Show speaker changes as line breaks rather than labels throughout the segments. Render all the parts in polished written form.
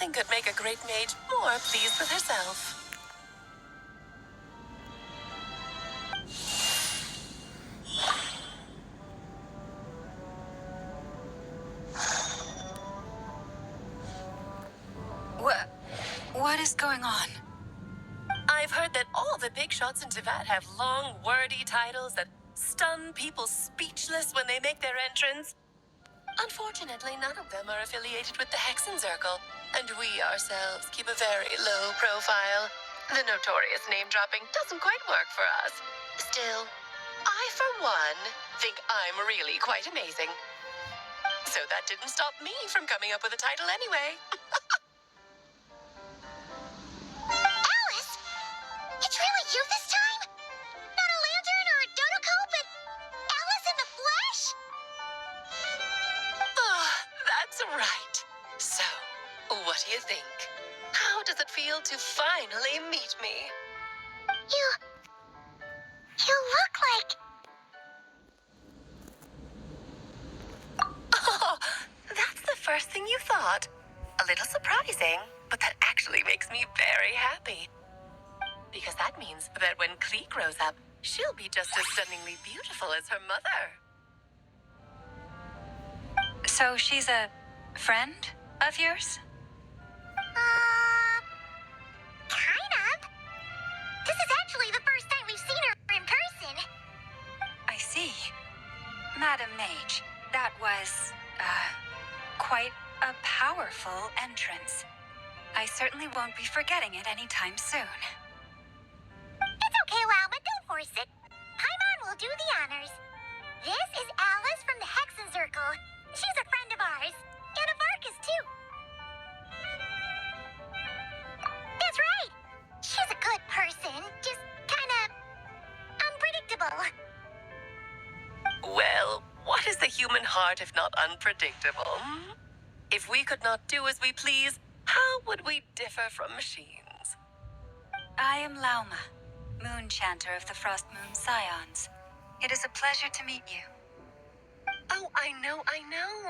Nothing could make a great mage more pleased with herself.
What is going on?
I've heard that all the big shots in Teyvat have long, wordy titles that stun people speechless when they make their entrance. Unfortunately, none of them are affiliated with the Hexenzirkel, and we ourselves keep a very low profile. The notorious name-dropping doesn't quite work for us. Still, I, for one, think I'm really quite amazing. So that didn't stop me from coming up with a title anyway.
Alice! It's really you this time? Not a lantern or a dodo but Alice in the flesh?
Oh, that's right. So, what do you think? How does it feel to finally meet me?
You look like...
Oh, that's the first thing you thought. A little surprising, but that actually makes me very happy. Because that means that when Klee grows up, she'll be just as stunningly beautiful as her mother.
So she's a friend of yours?
Kind of. This is actually the first time we've seen her in person.
I see. Madam Mage, that was, quite a powerful entrance. I certainly won't be forgetting it anytime soon.
It's okay, Lalma, don't force it. Paimon will do the honors. This is Alice from the Hexenzirkel. She's a friend of ours. And of Arcus, too. That's right. She's a good person, just kind of unpredictable.
Well, what is the human heart if not unpredictable? If we could not do as we please, how would we differ from machines?
I am Lauma, Moon Chanter of the Frost Moon Scions. It is a pleasure to meet you.
Oh, I know.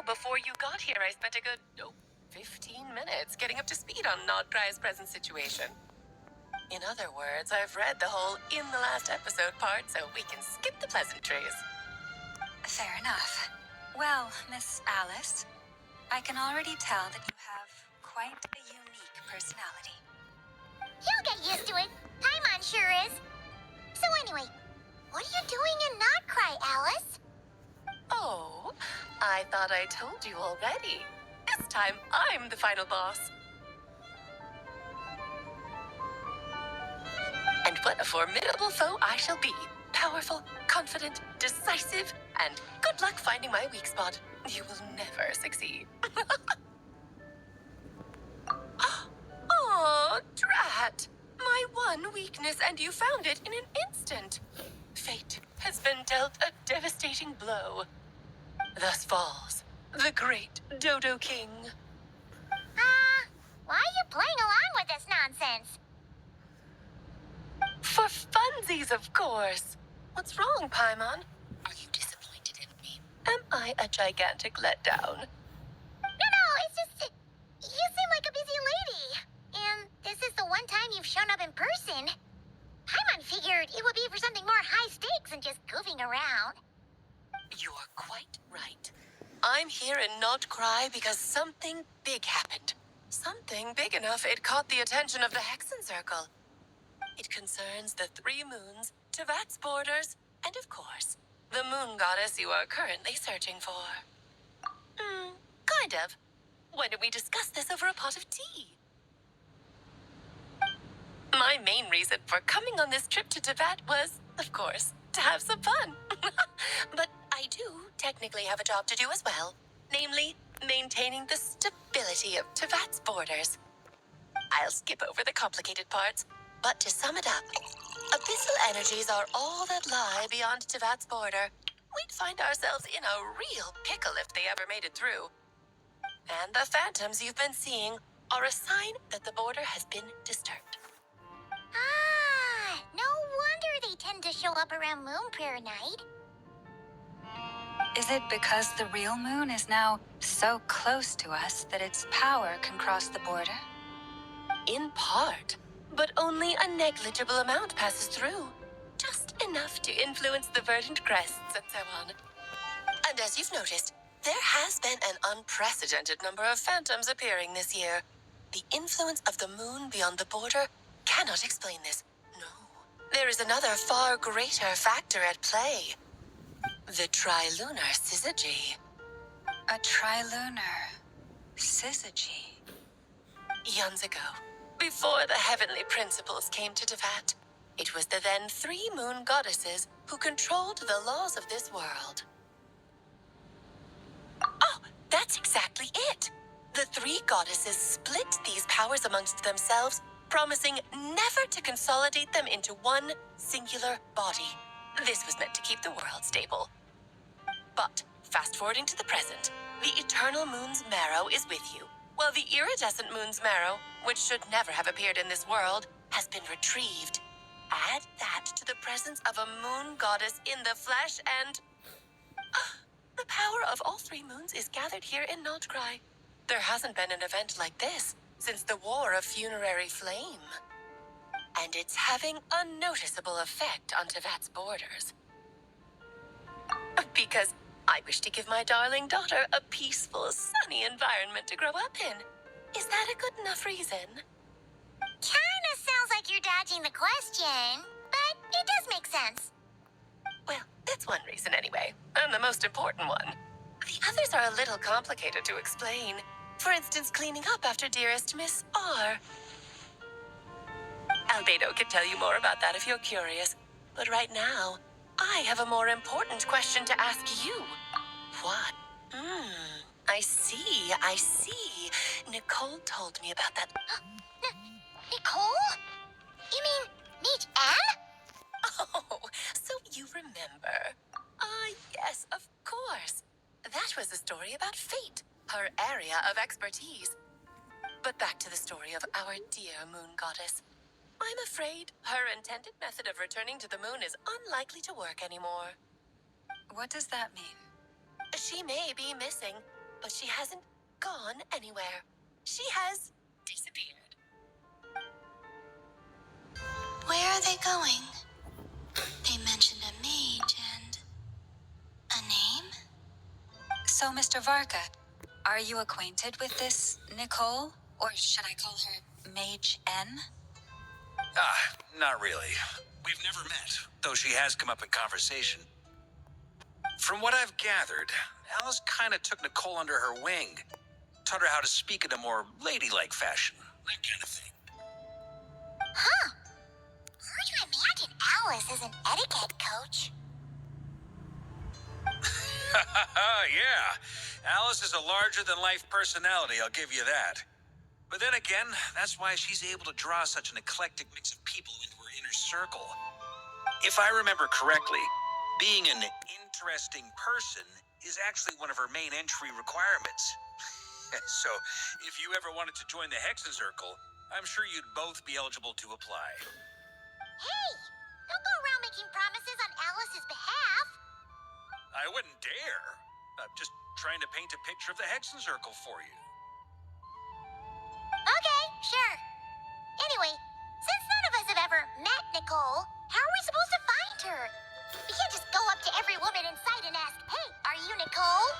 Before you got here, I spent a good, 15 minutes getting up to speed on Nodcry's present situation. In other words, I've read the whole in the last episode part, so we can skip the pleasantries.
Fair enough. Well, Miss Alice, I can already tell that you have quite a unique personality.
You'll get used to it. Paimon sure is. So anyway, what are you doing in Nodcry, Alice?
Oh, I thought I told you already. This time, I'm the final boss. And what a formidable foe I shall be. Powerful, confident, decisive, and good luck finding my weak spot. You will never succeed. Oh, drat! My one weakness, and you found it in an instant. Fate has been dealt a devastating blow. Thus falls the great Dodo King.
Why are you playing along with this nonsense?
For funsies, of course. What's wrong, Paimon? Are you disappointed in me? Am I a gigantic letdown?
No, it's just... You seem like a busy lady. And this is the one time you've shown up in person. Paimon figured it would be for something more high stakes than just goofing around.
You are quite right. I'm here in Nodcry because something big happened. Something big enough it caught the attention of the Hexenzirkel. It concerns the three moons, Teyvat's borders, and of course, the moon goddess you are currently searching for. Kind of. Why don't we discuss this over a pot of tea? My main reason for coming on this trip to Teyvat was, of course, to have some fun. But I do technically have a job to do as well. Namely, maintaining the stability of Teyvat's borders. I'll skip over the complicated parts, but to sum it up, abyssal energies are all that lie beyond Teyvat's border. We'd find ourselves in a real pickle if they ever made it through. And the phantoms you've been seeing are a sign that the border has been disturbed.
No wonder they tend to show up around Moon Prayer Night.
Is it because the real moon is now so close to us that its power can cross the border?
In part, but only a negligible amount passes through. Just enough to influence the verdant crests and so on. And as you've noticed, there has been an unprecedented number of phantoms appearing this year. The influence of the moon beyond the border cannot explain this. No. There is another far greater factor at play. The trilunar syzygy.
A trilunar syzygy.
Eons ago, before the heavenly principles came to Devat, it was the then 3 moon goddesses who controlled the laws of this world. Oh, that's exactly it. The 3 goddesses split these powers amongst themselves, promising never to consolidate them into one singular body. This was meant to keep the world stable. But, fast-forwarding to the present, the eternal moon's marrow is with you, while the iridescent moon's marrow, which should never have appeared in this world, has been retrieved. Add that to the presence of a moon goddess in the flesh and... the power of all 3 moons is gathered here in Notcry. There hasn't been an event like this since the War of Funerary Flame. And it's having a noticeable effect on Tevat's borders. Because I wish to give my darling daughter a peaceful, sunny environment to grow up in. Is that a good enough reason?
Kinda sounds like you're dodging the question, but it does make sense.
Well, it's one reason anyway, and the most important one. The others are a little complicated to explain. For instance, cleaning up after dearest Miss R. Albedo can tell you more about that if you're curious. But right now, I have a more important question to ask you. What? I see. Nicole told me about that.
Nicole? You mean Mage Anne?
Oh, so you remember. Yes, of course. That was a story about fate, her area of expertise. But back to the story of our dear moon goddess. I'm afraid her intended method of returning to the moon is unlikely to work anymore.
What does that mean?
She may be missing, but she hasn't gone anywhere. She has disappeared.
Where are they going? They mentioned a mage and... a name?
So, Mr. Varka, are you acquainted with this Nicole? Or should I call her Mage N?
Not really. We've never met, though she has come up in conversation. From what I've gathered, Alice kind of took Nicole under her wing. Taught her how to speak in a more ladylike fashion. That kind of thing.
Huh. Hard to imagine Alice as an etiquette coach.
Yeah. Alice is a larger-than-life personality, I'll give you that. But then again, that's why she's able to draw such an eclectic mix of people into her inner circle. If I remember correctly, being an interesting person is actually one of her main entry requirements. So, if you ever wanted to join the Hexenzirkel, I'm sure you'd both be eligible to apply.
Hey! Don't go around making promises on Alice's behalf.
I wouldn't dare. I'm just trying to paint a picture of the Hexenzirkel for you.
Okay, sure. Anyway, since none of us have ever met Nicole, how are we supposed to find her? We can't just go up to every woman in sight and ask, hey, are you Nicole?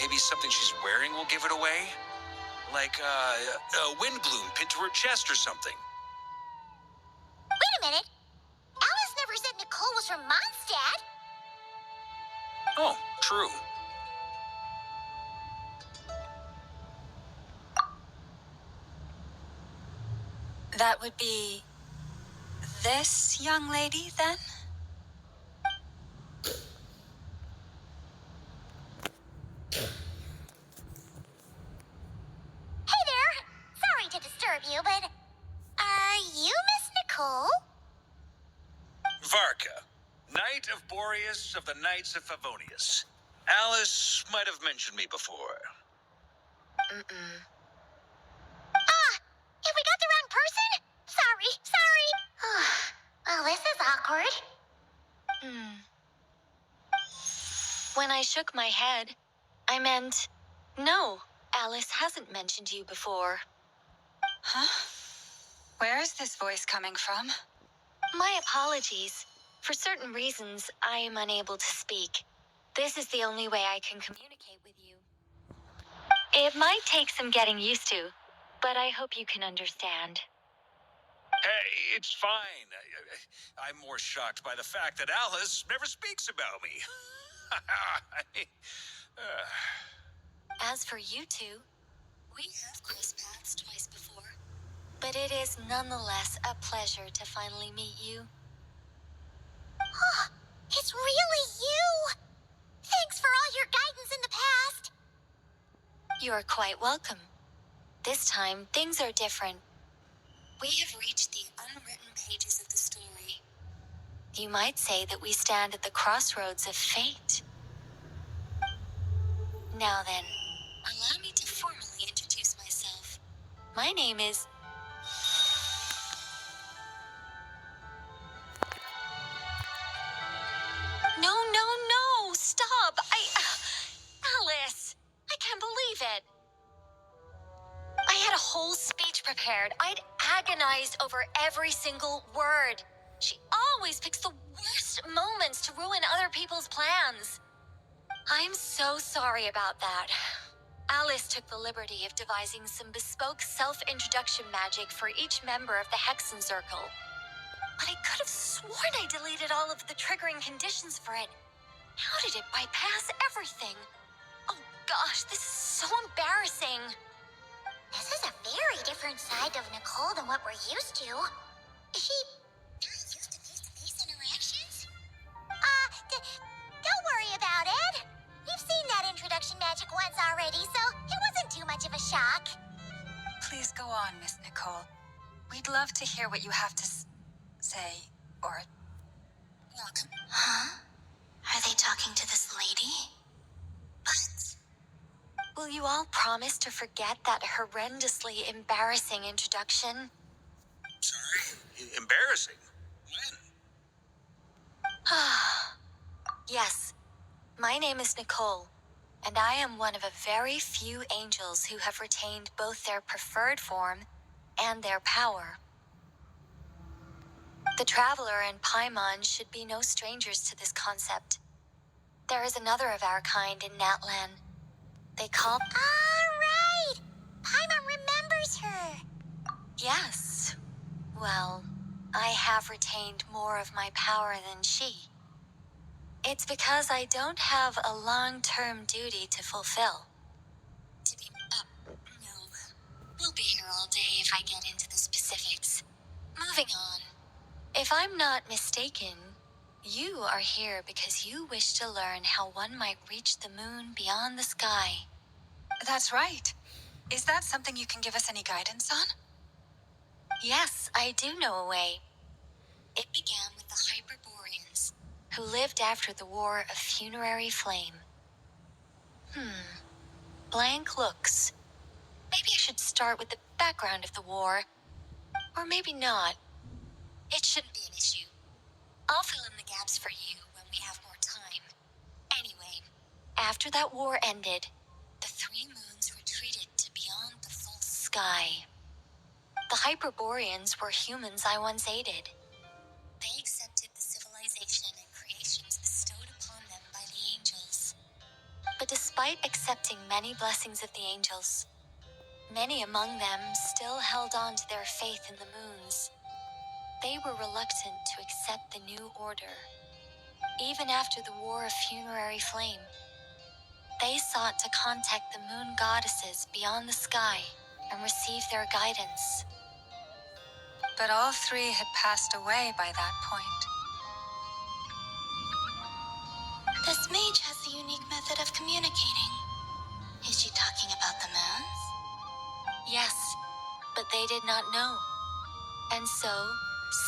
Maybe something she's wearing will give it away? Like, a wind bloom pinned to her chest or something.
Wait a minute. Alice never said Nicole was from Mondstadt.
Oh, true.
That would be this young lady, then?
Hey there. Sorry to disturb you, but are you Miss Nicole?
Varka, Knight of Boreas of the Knights of Favonius. Alice might have mentioned me before.
If we got the wrong person? Sorry. Oh, this is awkward.
When I shook my head, I meant, no, Alice hasn't mentioned you before.
Huh? Where is this voice coming from?
My apologies. For certain reasons, I am unable to speak. This is the only way I can communicate with you. It might take some getting used to, but I hope you can understand.
Hey, it's fine. I'm more shocked by the fact that Alice never speaks about me.
As for you two, we have crossed paths twice before, but it is nonetheless a pleasure to finally meet you.
Oh, it's really you! Thanks for all your guidance in the past.
You're quite welcome. This time, things are different. We have reached the unwritten pages of the story. You might say that we stand at the crossroads of fate. Now then, allow me to formally introduce myself. My name is... No, stop! Alice! I can't believe it! I had a whole speech prepared. I'd agonized over every single word. She always picks the worst moments to ruin other people's plans. I'm so sorry about that. Alice took the liberty of devising some bespoke self-introduction magic for each member of the Hexenzirkel. But I could have sworn I deleted all of the triggering conditions for it. How did it bypass everything? Oh gosh, this is so embarrassing.
This is a very different side of Nicole than what we're used to. Is she not used to face-to-face interactions? Don't worry about it. We've seen that introduction magic once already, so it wasn't too much of a shock.
Please go on, Miss Nicole. We'd love to hear what you have to say, or...
Welcome. Huh? Are they talking to this lady? But... will you all promise to forget that horrendously embarrassing introduction?
Sorry? Embarrassing? When?
Yes. My name is Nicole, and I am one of a very few angels who have retained both their preferred form and their power. The Traveler and Paimon should be no strangers to this concept. There is another of our kind in Natlan. They call...
All right! Paimon remembers her.
Yes. Well, I have retained more of my power than she. It's because I don't have a long-term duty to fulfill. To be... no. We'll be here all day if I get into the specifics. Moving on. If I'm not mistaken, you are here because you wish to learn how one might reach the moon beyond the sky.
That's right. Is that something you can give us any guidance on?
Yes, I do know a way. It began with the Hyperboreans, who lived after the War of Funerary Flame. Blank looks. Maybe I should start with the background of the war. Or maybe not. It shouldn't be an issue. I'll fill in the gaps for you when we have more time. Anyway, after that war ended, the three moons retreated to beyond the false sky. The Hyperboreans were humans I once aided. They accepted the civilization and creations bestowed upon them by the angels. But despite accepting many blessings of the angels, many among them still held on to their faith in the moons. They were reluctant to accept the new order. Even after the War of Funerary Flame, they sought to contact the moon goddesses beyond the sky and receive their guidance.
But all three had passed away by that point.
This mage has a unique method of communicating. Is she talking about the moons? Yes, but they did not know. And so,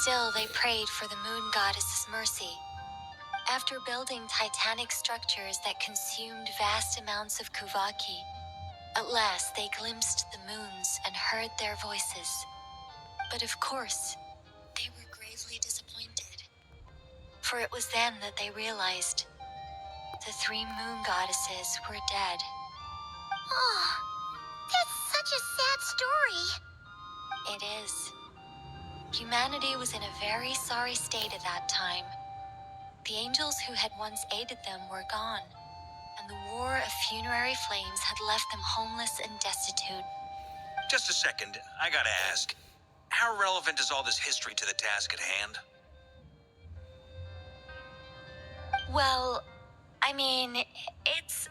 still they prayed for the moon goddess's mercy. After building titanic structures that consumed vast amounts of Kuvaki, at last they glimpsed the moons and heard their voices. But of course, they were gravely disappointed. For it was then that they realized The 3 moon goddesses were dead.
Oh, that's such a sad story.
It is. Humanity was in a very sorry state at that time. The angels who had once aided them were gone, and the war of funerary flames had left them homeless and destitute.
Just a second, I gotta ask. How relevant is all this history to the task at hand?
Well, I mean, it's...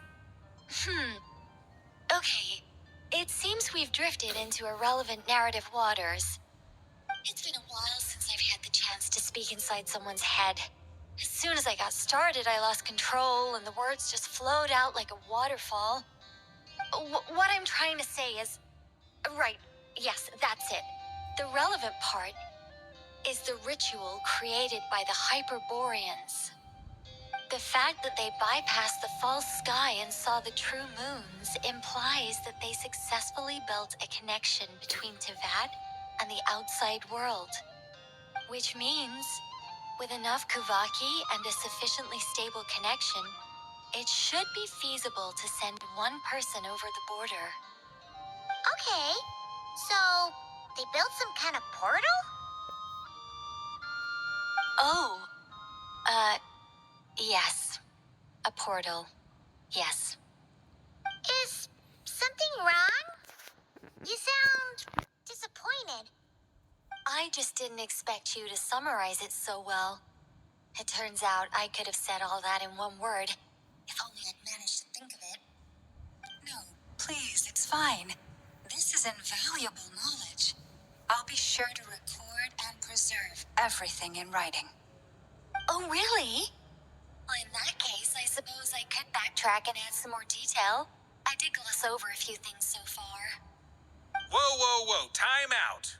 Okay, it seems we've drifted into irrelevant narrative waters. It's been a while since I've had the chance to speak inside someone's head. As soon as I got started, I lost control, and the words just flowed out like a waterfall. What I'm trying to say is... Right, yes, that's it. The relevant part is the ritual created by the Hyperboreans. The fact that they bypassed the false sky and saw the true moons implies that they successfully built a connection between Tivat and the outside world. Which means, with enough Kuvaki and a sufficiently stable connection, it should be feasible to send one person over the border.
Okay, so they built some kind of portal?
Oh, yes. A portal. Yes.
Is something wrong? You sound disappointed.
I just didn't expect you to summarize it so well. It turns out I could have said all that in one word, if only I'd managed to think of it.
No, please, it's fine. This is invaluable knowledge. I'll be sure to record and preserve everything in writing.
Oh, really? Well, in that case, I suppose I could backtrack and add some more detail. I did gloss over a few things so far.
Whoa, time out.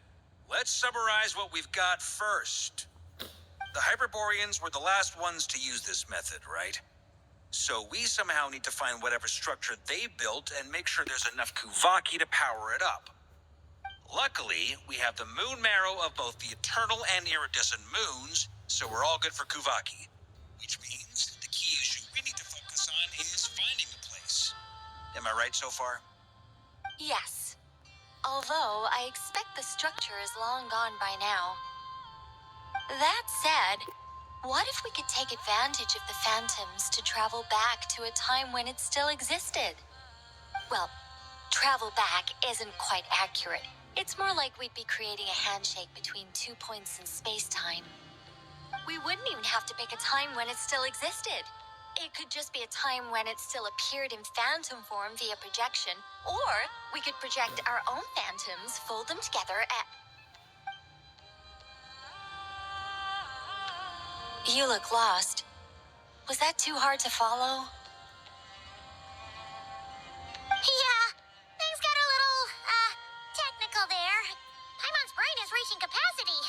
Let's summarize what we've got first. The Hyperboreans were the last ones to use this method, right? So we somehow need to find whatever structure they built and make sure there's enough Kuvaki to power it up. Luckily, we have the moon marrow of both the eternal and iridescent moons, so we're all good for Kuvaki. Which means the key issue we need to focus on is finding the place. Am I right so far?
Yes. Although, I expect the structure is long gone by now. That said, what if we could take advantage of the phantoms to travel back to a time when it still existed? Well, travel back isn't quite accurate. It's more like we'd be creating a handshake between 2 points in space-time. We wouldn't even have to pick a time when it still existed. It could just be a time when it still appeared in phantom form via projection, or we could project our own phantoms, fold them together, and... You look lost. Was that too hard to follow?
Yeah, things got a little, technical there. Paimon's brain is reaching capacity.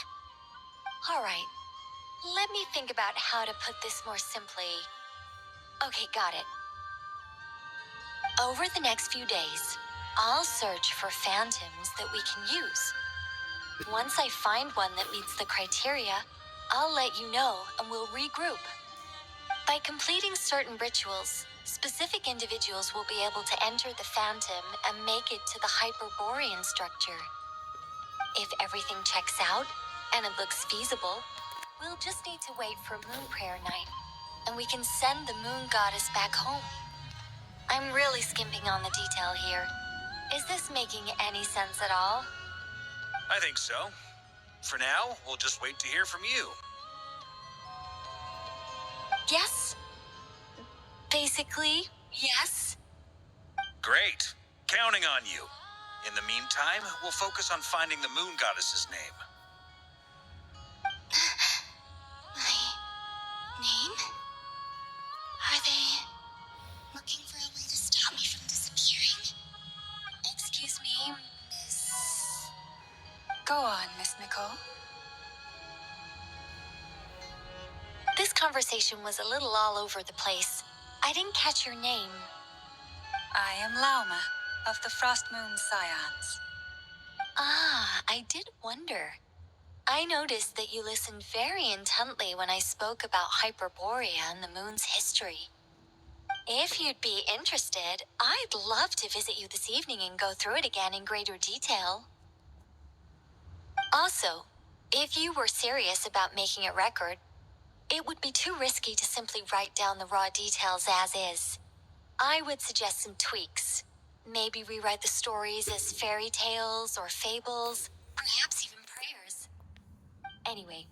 All right. Let me think about how to put this more simply. Okay, got it. Over the next few days, I'll search for phantoms that we can use. Once I find one that meets the criteria, I'll let you know and we'll regroup. By completing certain rituals, specific individuals will be able to enter the phantom and make it to the Hyperborean structure. If everything checks out and it looks feasible, we'll just need to wait for Moon Prayer Night, and we can send the Moon Goddess back home. I'm really skimping on the detail here. Is this making any sense at all?
I think so. For now, we'll just wait to hear from you.
Yes. Basically, yes.
Great. Counting on you. In the meantime, we'll focus on finding the Moon Goddess's name.
My name? Are they looking for a way to stop me from disappearing? Excuse me, Miss...
Go on, Miss Nicole.
This conversation was a little all over the place. I didn't catch your name.
I am Lauma, of the Frost Moon Scions.
Ah, I did wonder. I noticed that you listened very intently when I spoke about Hyperborea and the moon's history.
If you'd be interested, I'd love to visit you this evening and go through it again in greater detail. Also, if you were serious about making a record, it would be too risky to simply write down the raw details as is. I would suggest some tweaks. Maybe rewrite the stories as fairy tales or fables, perhaps even prayers. Anyway,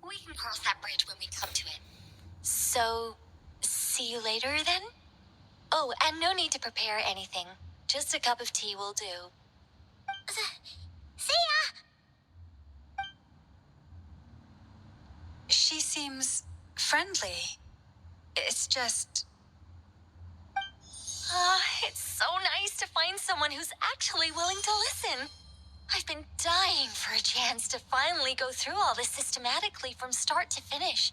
we can cross that bridge when we come to it. So, see you later then? Oh, and no need to prepare anything. Just a cup of tea will do.
See ya!
She seems friendly. It's just... it's so nice to find someone who's actually willing to listen. I've been dying for a chance to finally go through all this systematically from start to finish.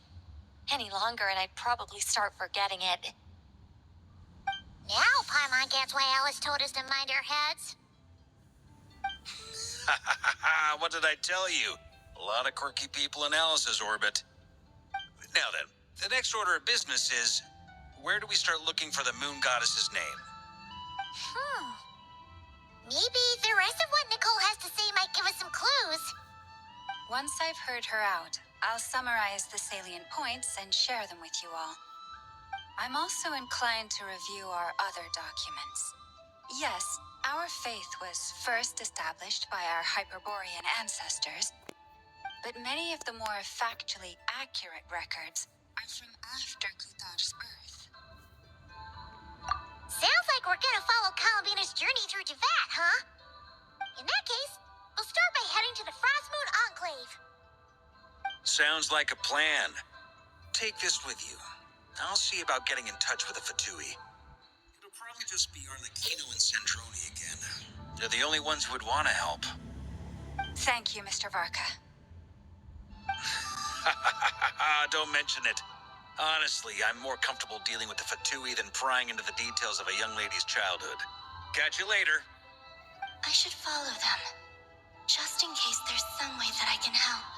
Any longer and I'd probably start forgetting it.
Now Paimon gets why Alice told us to mind our heads.
What did I tell you? A lot of quirky people in Alice's orbit. Now then, the next order of business is, where do we start looking for the moon goddess's name?
Maybe the rest of what Nicole has to say might give us some clues.
Once I've heard her out, I'll summarize the salient points and share them with you all. I'm also inclined to review our other documents. Yes, our faith was first established by our Hyperborean ancestors, but many of the more factually accurate records are from after Kuthar's birth.
Sounds like we're gonna follow Columbina's journey through Devat, huh? In that case, we'll start by heading to the Frostmoon Enclave.
Sounds like a plan. Take this with you. I'll see about getting in touch with the Fatui. It'll probably just be Arlecchino and Centroni again. They're the only ones who would want to help.
Thank you, Mr. Varka.
Don't mention it. Honestly, I'm more comfortable dealing with the Fatui than prying into the details of a young lady's childhood. Catch you later.
I should follow them, just in case there's some way that I can help.